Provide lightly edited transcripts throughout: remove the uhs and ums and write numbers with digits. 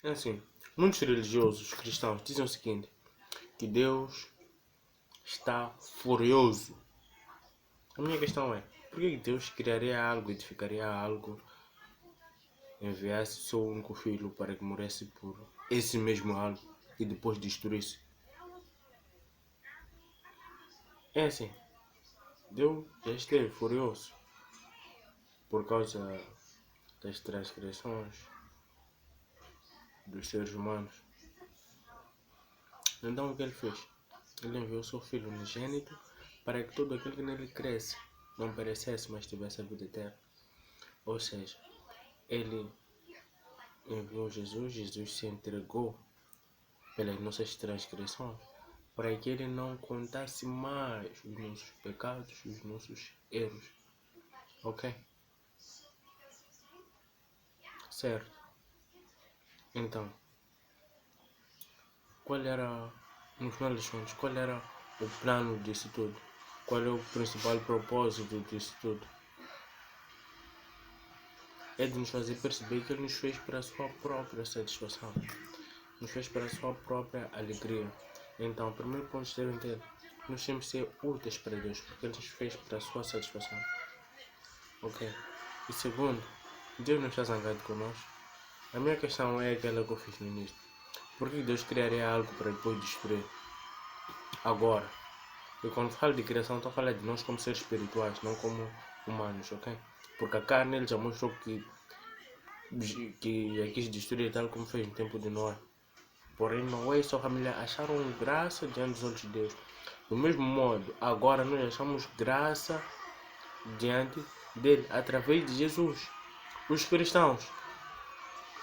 É assim, muitos religiosos cristãos dizem o seguinte, que Deus está furioso. A minha questão é, por que Deus criaria algo, edificaria algo, enviasse seu único filho para que morresse por esse mesmo algo e depois destruísse? É assim, Deus já esteve furioso por causa das transgressões dos seres humanos. Então o que ele fez? Ele enviou seu filho unigênito para que todo aquele que nele cresce não perecesse, mas tivesse a vida eterna. Ou seja, ele enviou Jesus, Jesus se entregou pelas nossas transgressões, para que ele não contasse mais os nossos pecados, os nossos erros. Ok? Certo. Então, qual era, no final das contas, qual era o plano disso tudo? Qual é o principal propósito disso tudo? É de nos fazer perceber que ele nos fez para a sua própria satisfação. Nos fez para a sua própria alegria. Então, o primeiro ponto que devem ter, nós temos que ser úteis para Deus, porque ele nos fez para a sua satisfação. Ok? E segundo, Deus não está zangado connosco. A minha questão é aquela que eu fiz no início. Por que Deus criaria algo para depois destruir? Agora. E quando falo de criação, estou a falar de nós como seres espirituais, não como humanos, ok? Porque a carne ele já mostrou que já quis destruir tal como fez no tempo de Noé. Porém, Noé e sua família acharam graça diante dos olhos de Deus. Do mesmo modo, agora nós achamos graça diante dele, através de Jesus. Os cristãos.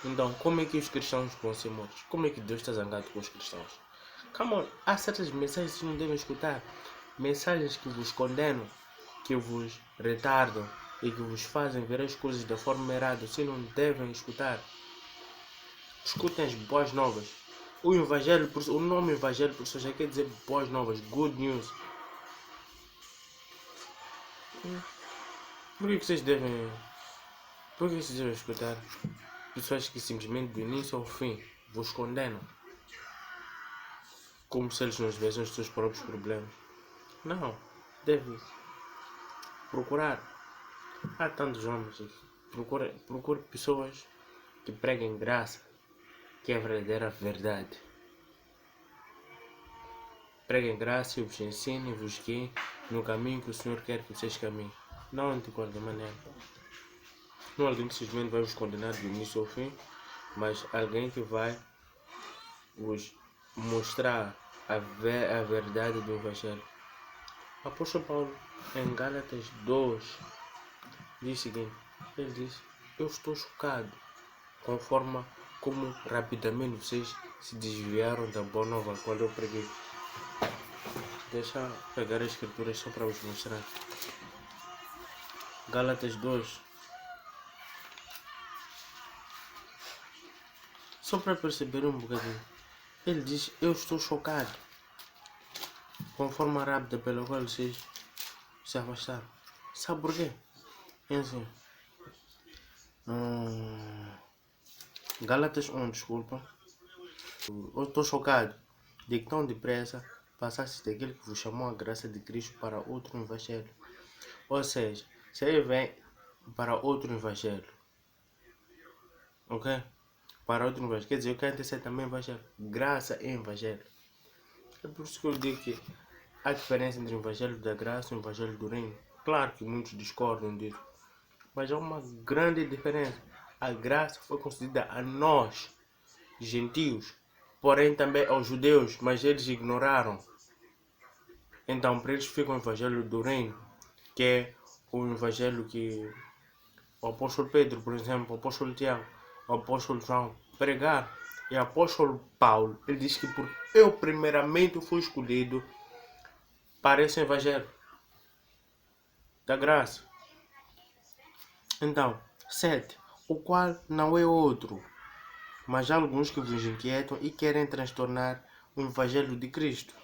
Então, como é que os cristãos vão ser mortos? Como é que Deus está zangado com os cristãos? Come on, há certas mensagens que não devem escutar. Mensagens que vos condenam, que vos retardam e que vos fazem ver as coisas da forma errada. Vocês não devem escutar. Escutem as boas novas. O evangelho, o nome evangelho por já quer dizer boas novas, good news. Por que vocês devem escutar pessoas que simplesmente do início ao fim vos condenam? Como se eles não tivessem os seus próprios problemas. Não, deve procurar. Há tantos homens aqui. Procure pessoas que preguem graça, que é a verdadeira verdade. Preguem graça e vos ensinem e vos guiem no caminho que o Senhor quer que vocês caminhem. Não de qualquer maneira. Não alguém que simplesmente vai vos condenar do início ao fim, mas alguém que vai vos mostrar a verdade do Evangelho. O apóstolo Paulo, em Gálatas 2, diz o seguinte, ele diz, eu estou chocado com a forma como rapidamente vocês se desviaram da boa nova quando eu preguei. Deixa eu pegar as escrituras só para vos mostrar. Gálatas 2. Só para perceber um bocadinho. Ele diz, eu estou chocado com a forma rápida pela qual vocês se afastaram. Sabe por quê? É assim. Gálatas 1, desculpa. Eu estou chocado de que tão depressa passasse daquele que vos chamou a graça de Cristo para outro evangelho. Ou seja, se ele vem para outro evangelho, ok? Para outro evangelho, quer dizer, eu quero ter também evangelho. Graça é evangelho. É por isso que eu digo que há diferença entre o evangelho da graça e o evangelho do reino. Claro que muitos discordam disso, mas há uma grande diferença. A graça foi concedida a nós, gentios, porém também aos judeus, mas eles ignoraram. Então, para eles fica o evangelho do reino, que é o evangelho que o apóstolo Pedro, por exemplo, o apóstolo Tiago, o apóstolo João pregar. E o apóstolo Paulo, ele diz que eu primeiramente fui escolhido para esse evangelho da graça. Então, 7. O qual não é outro, mas alguns que vos inquietam e querem transtornar o evangelho de Cristo.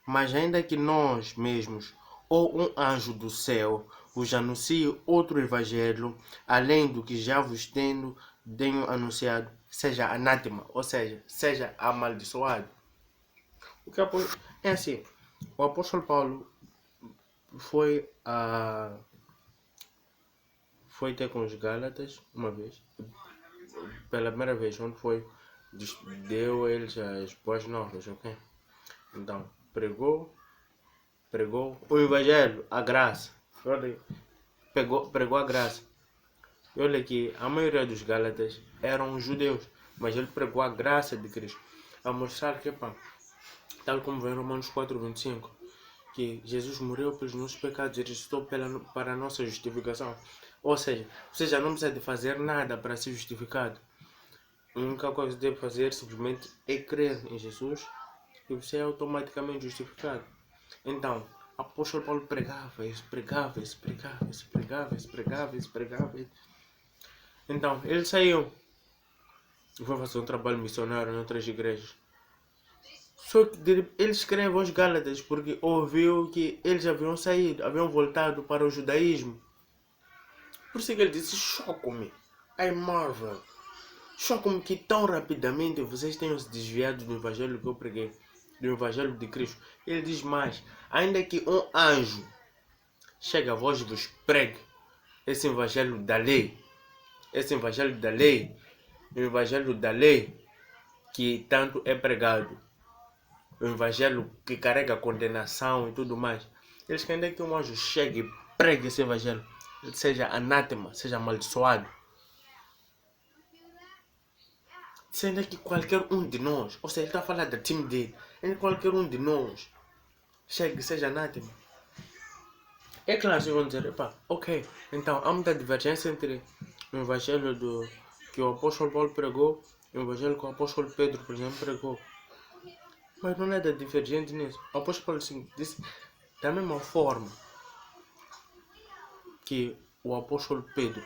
Mas ainda que nós mesmos ou um anjo do céu vos anuncie outro evangelho, além do que já vos tenho anunciado, seja anátema, ou seja, seja amaldiçoado. O que é assim, o apóstolo Paulo foi foi ter com os Gálatas uma vez, pela primeira vez, onde foi, deu a eles as boas novas, ok? Então, pregou o evangelho, a graça. Olha, pregou a graça. E olha que a maioria dos Gálatas eram judeus, mas ele pregou a graça de Cristo, a mostrar que, pá, tal como vem em Romanos 4:25, que Jesus morreu pelos nossos pecados e ressuscitou para a nossa justificação. Ou seja, você já não precisa de fazer nada para ser justificado. A única coisa que deve fazer simplesmente é crer em Jesus e você é automaticamente justificado. Então, o apóstolo Paulo pregava isso. Então, ele saiu e foi fazer um trabalho missionário em outras igrejas. Só que ele escreve aos Gálatas porque ouviu que eles haviam saído, haviam voltado para o judaísmo. Por isso que ele disse, choca-me, I marvel. Choca-me que tão rapidamente vocês tenham se desviado do evangelho que eu preguei, do evangelho de Cristo. Ele diz mais, ainda que um anjo chegue a vós e vos pregue esse evangelho da lei, o evangelho da lei que tanto é pregado, o evangelho que carrega condenação e tudo mais. Eles querem que um anjo chegue e pregue esse evangelho, seja anátema, seja amaldiçoado. Sendo que qualquer um de nós, ou seja, ele está a falar da time dele, qualquer um de nós chegue, seja anátema. É claro, vocês vão dizer, epá, ok, então há muita divergência entre o evangelho que o apóstolo Paulo pregou e o evangelho que o apóstolo Pedro, por exemplo, pregou. Mas não é nada divergente nisso. O apóstolo Paulo disse da mesma forma que o apóstolo Pedro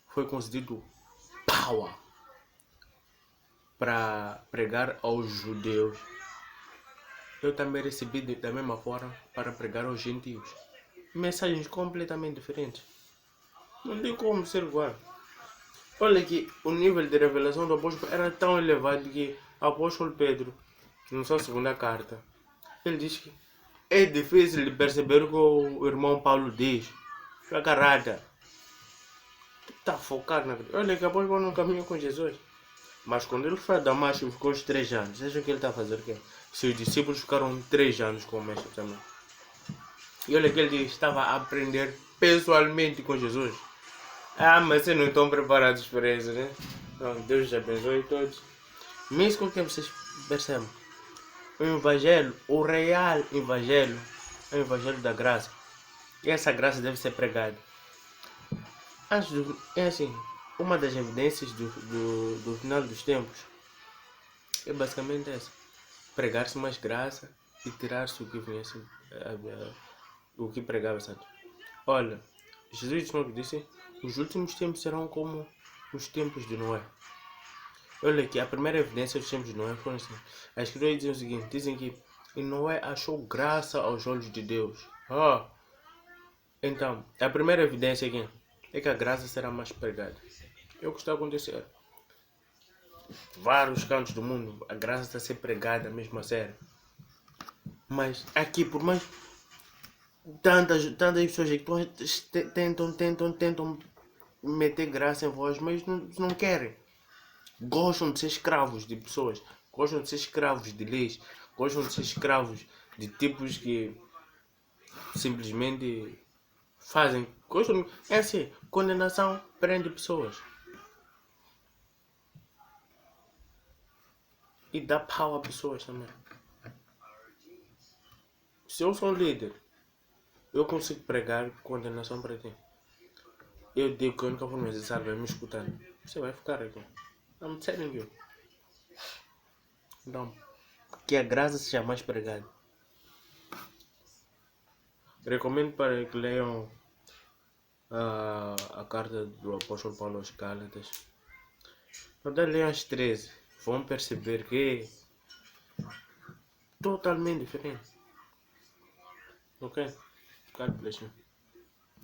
foi concedido power para pregar aos judeus, eu também recebi da mesma forma para pregar aos gentios. Mensagens completamente diferentes. Não tem como ser igual. Olha que o nível de revelação do apóstolo era tão elevado que o apóstolo Pedro, na sua segunda carta, ele diz que é difícil de perceber o que o irmão Paulo diz. A carada. Está focado na vida. Olha que o apóstolo Paulo não caminhou com Jesus. Mas quando ele foi a Damasco e ficou os 3 anos, acham que ele está a fazer o quê? Seus discípulos ficaram 3 anos com o mestre também. E olha que ele estava a aprender pessoalmente com Jesus. Ah, mas vocês não estão preparados para isso, né? Não, Deus já abençoe todos. Mesmo com o que vocês percebem. O evangelho, o real evangelho, é o evangelho da graça. E essa graça deve ser pregada. É assim, uma das evidências do final dos tempos é basicamente essa. Pregar-se mais graça e tirar-se o que vinha assim, o que pregava antes. Olha, Jesus não disse, os últimos tempos serão como os tempos de Noé. Olha aqui, a primeira evidência dos tempos de Noé foi assim. As escrituras dizem o seguinte, dizem que Noé achou graça aos olhos de Deus. Então, a primeira evidência aqui é que a graça será mais pregada. É o que está a acontecer. Vários cantos do mundo, a graça está a ser pregada mesmo a sério. Mas aqui, por mais tantas pessoas que tentam meter graça em vós, mas não querem. Gostam de ser escravos de pessoas, gostam de ser escravos de leis, gostam de ser escravos de tipos que simplesmente fazem. Gostam, é assim, condenação prende pessoas. E dá pau a pessoas também. Se eu sou um líder, eu consigo pregar condenação para ti. Eu digo que a única forma de salvar é me escutando. Você vai ficar aqui. I'm telling you. Então, que a graça seja mais pregada. Recomendo para que leiam a carta do apóstolo Paulo aos Gálatas. Quando leiam as 13, vão perceber que é totalmente diferente. Ok? God bless you.